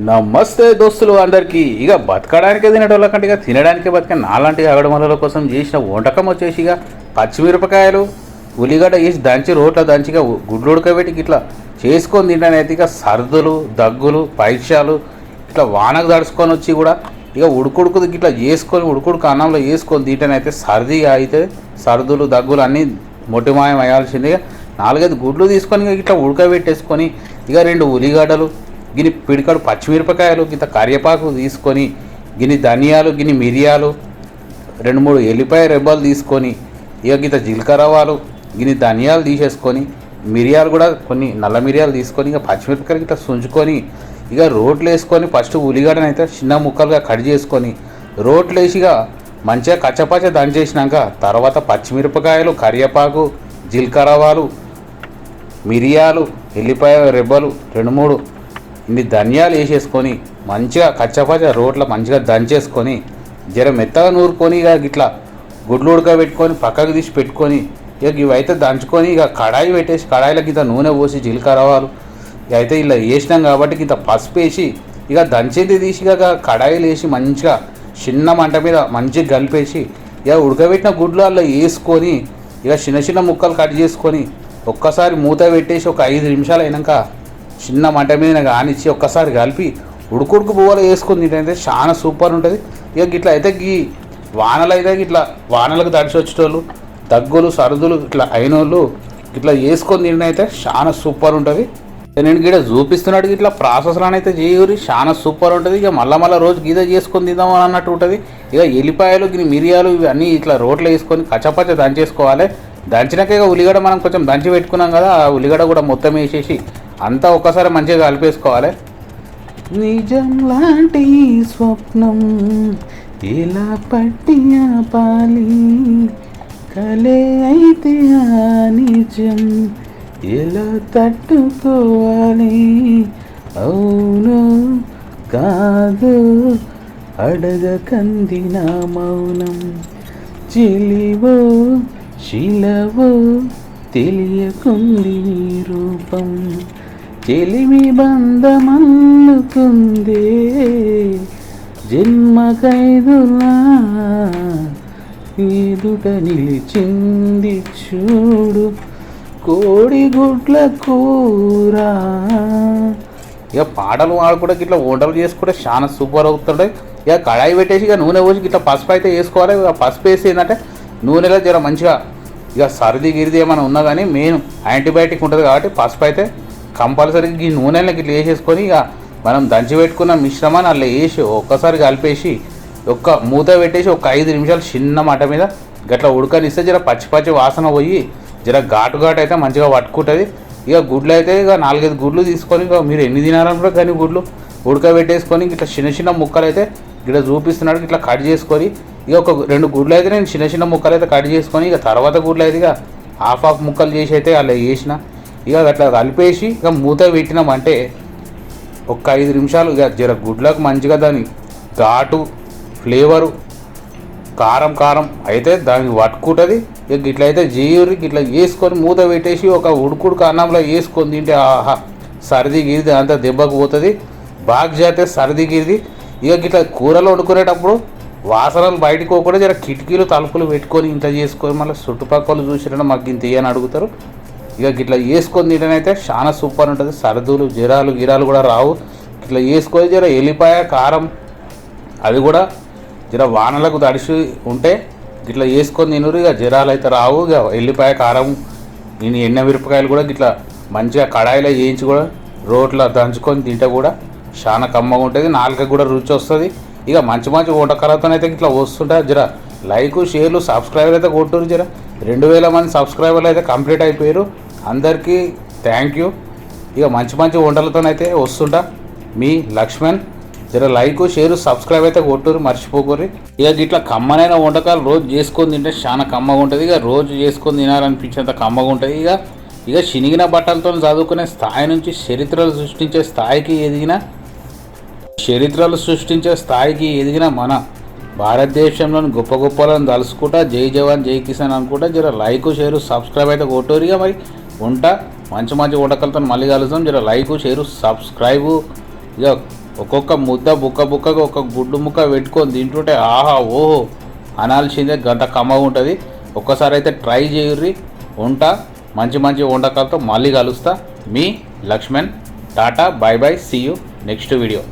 నమస్తే దోస్తులు అందరికీ. ఇక బతకడానికే తినేటోళ్ళ కంటే ఇక తినడానికే బతికే నాలాంటి అగడమల కోసం చేసిన వంటకం వచ్చేసి ఇక పచ్చిమిరపకాయలు ఉల్లిగడ్డ వేసి దంచి రోట్ల దంచిగా గుడ్లు ఉడకబెట్టి ఇట్లా చేసుకొని తింటానైతే ఇక సర్దులు దగ్గులు పైక్షాలు ఇట్లా వానకు దడుచుకొని వచ్చి కూడా ఇక ఉడుకుడుకు ఇట్లా చేసుకొని ఉడుకుడుకు అన్నంలో వేసుకొని తింటానైతే సర్ది అయితే సర్దులు దగ్గులు అన్నీ మొటిమాయం అయ్యాల్సిందిగా 4-5 గుడ్లు తీసుకొని ఇట్లా ఉడకబెట్టేసుకొని ఇక 2 ఉల్లిగడ్డలు గిని పిడికడు పచ్చిమిరపకాయలు గింత కరివేపాకు తీసుకొని గిని ధనియాలు గిని మిరియాలు 2-3 ఎల్లిపాయ రెబ్బలు తీసుకొని ఇక గింత జీలకర్రవాలు గిని ధనియాలు తీసేసుకొని మిరియాలు కూడా కొన్ని నల్ల మిరియాలు తీసుకొని ఇక పచ్చిమిరపకాయలు ఇట్లా సుంచుకొని ఇక రోట్లు వేసుకొని ఫస్ట్ ఉల్లిగడ్డను అయితే చిన్న ముక్కలుగా కట్ చేసుకొని రోట్లు వేసిగా మంచిగా కచ్చపచ్చ దంచేసినాక తర్వాత పచ్చిమిరపకాయలు కరివేపాకు జీలకర్రవాలు మిరియాలు ఎల్లిపాయ రెబ్బలు 2-3 ఇన్ని ధనియాలు వేసేసుకొని మంచిగా కచ్చపచ్చ రోట్ల మంచిగా దంచేసుకొని జర మెత్తగా నూరుకొని ఇక ఇట్లా గుడ్లు ఉడకబెట్టుకొని పక్కకు తీసి పెట్టుకొని ఇక ఇవైతే దంచుకొని ఇక కడాయి పెట్టేసి కడాయిలకి ఇంత నూనె పోసి జీలకర్రవాలు ఇక అయితే ఇలా వేసినాం కాబట్టి ఇంత పసుపు వేసి ఇక దంచేది తీసి ఇక కడాయిలు వేసి మంచిగా చిన్న మంట మీద మంచిగా కలిపేసి ఇక ఉడకబెట్టిన గుడ్లు అలా వేసుకొని ఇక చిన్న చిన్న ముక్కలు కట్ చేసుకొని ఒక్కసారి మూత పెట్టేసి ఒక 5 నిమిషాలు అయినాక చిన్న మంట మీద కానిచ్చి ఒక్కసారి కలిపి ఉడుకుడుకు పువ్వులు వేసుకొని తింటే చాలా సూపర్ ఉంటుంది. ఇక ఇట్లా అయితే ఈ వానలు అయితే ఇట్లా వానలకు తడిచి వచ్చేటోళ్ళు దగ్గులు సరుదులు ఇట్లా అయినోళ్ళు ఇట్లా వేసుకొని తింటే అయితే చాలా సూపర్ ఉంటుంది. నేను గీడ చూపిస్తున్నాడు ఇట్లా ప్రాసెస్లోనైతే చేయuri చాలా సూపర్ ఉంటుంది. ఇక మళ్ళీ రోజు గీత చేసుకొని తిందాం అన్నట్టు ఉంటుంది. ఇక ఎల్లిపాయలు గిని మిరియాలు ఇవన్నీ ఇట్లా రోట్లో వేసుకొని కచ్చపచ్చ దంచేసుకోవాలి. దంచినాక ఇక ఉల్లిగడ్డ మనం కొంచెం దంచి పెట్టుకున్నాం కదా, ఆ ఉల్లిగడ్డ కూడా మొత్తం వేసేసి అంతా ఒక్కసారి మంచిగా కలిపేసుకోవాలి. నిజం లాంటి స్వప్నం ఇలా పట్టి ఆపాలి, కలే అయితే ఆ నిజం ఎలా తట్టుకోవాలి, అవును కాదు అడగకందిన మౌనం, చిలివో శిలవో తెలియకుంది నీ రూపం, చెలిమి బంధమల్లుకుందే జన్మకైదులా ఎదుట నిలిచింది చూడు కోడిగుడ్ల కూర. ఇక పాటలు కూడా ఇట్లా వంటలు చేసుకుంటే చాలా సూపర్ అవుతుంటాయి. ఇక కడాయి పెట్టేసి ఇక నూనె పోసి ఇట్లా పసుపు అయితే వేసుకోవాలి. ఇక పసుపు వేసి ఏంటంటే నూనెలో జర మంచిగా ఇక సర్ది గిరిది ఏమైనా ఉన్నా కానీ మెయిన్ యాంటీబయాటిక్ ఉంటుంది కాబట్టి పసుపు అయితే కంపల్సరీగా ఈ నూనెలో ఇట్లా వేసేసుకొని ఇక మనం దంచి పెట్టుకున్న మిశ్రమాన్ని అట్లా వేసి ఒక్కసారి కలిపేసి ఒక్క మూత పెట్టేసి ఒక 5 నిమిషాలు చిన్న మంట మీద గట్లా ఉడకనిస్తే జర పచ్చి వాసన పోయి జర ఘాటు అయితే మంచిగా పట్టుకుంటుంది. ఇక గుడ్లు అయితే ఇక 4-5 గుడ్లు తీసుకొని ఇక మీరు ఎన్ని తినాలనుకుంటే కానీ గుడ్లు ఉడకబెట్టేసుకొని ఇట్లా చిన్న ముక్కలు అయితే ఇక్కడ చూపిస్తున్నాడు ఇట్లా కట్ చేసుకొని ఇక ఒక 2 గుడ్లు అయితే నేను చిన్న ముక్కలు అయితే కట్ చేసుకొని ఇక తర్వాత గుడ్లు అయితే ఇక హాఫ్ ముక్కలు చేసి అయితే అలా వేసిన ఇక అట్లా కలిపేసి ఇక మూత పెట్టినామంటే ఒక 5 నిమిషాలు ఇక జర గుడ్లకు మంచిగా దాని ఘాటు ఫ్లేవరు కారం అయితే దానికి పట్టుకుంటుంది. ఇక ఇట్లయితే జీవురి ఇట్లా వేసుకొని మూత పెట్టేసి ఒక ఉడుకుడుకు అన్నంలో వేసుకొని తింటే ఆహా సర్ది గిరిది అంతా దెబ్బకు పోతుంది, బాగా చేస్తే సర్ది గిరిది. ఇక ఇట్లా కూరలు వండుకునేటప్పుడు వాసనలు బయటకు పోకుండా జర కిటికీలు తలుపులు పెట్టుకొని ఇంత చేసుకొని మళ్ళీ చుట్టుపక్కల చూసినా మాకు ఇంత అని అడుగుతారు. ఇక ఇట్లా వేసుకొని తింటేనైతే చాలా సూపర్ ఉంటుంది. సర్దులు గిరాలు కూడా రావు. ఇట్లా వేసుకొని జర ఎల్లిపాయ కారం అది కూడా జర వానలకు తడిసి ఉంటే ఇట్లా వేసుకొని తినరు. ఇక జ్వరాలు అయితే రావు. ఇక ఎల్లిపాయ కారం నేను ఎండ మిరపకాయలు కూడా ఇట్లా మంచిగా కడాయిలో వేయించి కూడా రోట్లో దంచుకొని తింటే కూడా చాలా కమ్మగా ఉంటుంది, నాలుకకు కూడా రుచి వస్తుంది. ఇక మంచి వంటకాలతో అయితే ఇట్లా వస్తుంటాయి. జర లైక్ షేర్లు సబ్స్క్రైబర్లు అయితే కొట్టురు. జర 2000 మంది సబ్స్క్రైబర్లు అయితే కంప్లీట్ అయిపోయారు. అందరికీ థ్యాంక్ యూ. ఇక మంచి వంటలతోనైతే వస్తుంటా మీ లక్ష్మణ్. జర లైక్ షేర్ సబ్స్క్రైబ్ అయితే కొట్టురు మర్చిపోకూరి. ఇక ఇట్లా కమ్మనైన వంటకాలు రోజు చేసుకొని తింటే చాలా కమ్మగా ఉంటుంది. ఇక రోజు చేసుకొని తినాలనిపించేంత కమ్మగా ఉంటుంది. ఇక చినిగిన బట్టలతో చదువుకునే స్థాయి నుంచి చరిత్రలు సృష్టించే స్థాయికి ఎదిగిన మన భారతదేశంలోని గొప్పలను తలుసుకుంటా జై జవాన్ జై కిసాన్ అనుకుంటా జర లైక్ షేరు సబ్స్క్రైబ్ అయితే కొట్టూరిగా మరి ఉంటా. మంచి వంటకాలతో మళ్ళీ కలుద్దాం. జర లైక్ షేరు సబ్స్క్రైబు ఇక ఒక్కొక్క ముద్ద బుక్కగా ఒక గుడ్డు ముక్క పెట్టుకొని తింటుంటే ఆహా ఓహో అనాల్సిందే, గంత కమ్మగా ఉంటుంది. ఒక్కసారి అయితే ట్రై చేయుర్రి. ఉంటా, మంచి మంచి వంటకాలతో మళ్ళీ కలుస్తా. మీ లక్ష్మణ్. టాటా, bye bye, see you next video.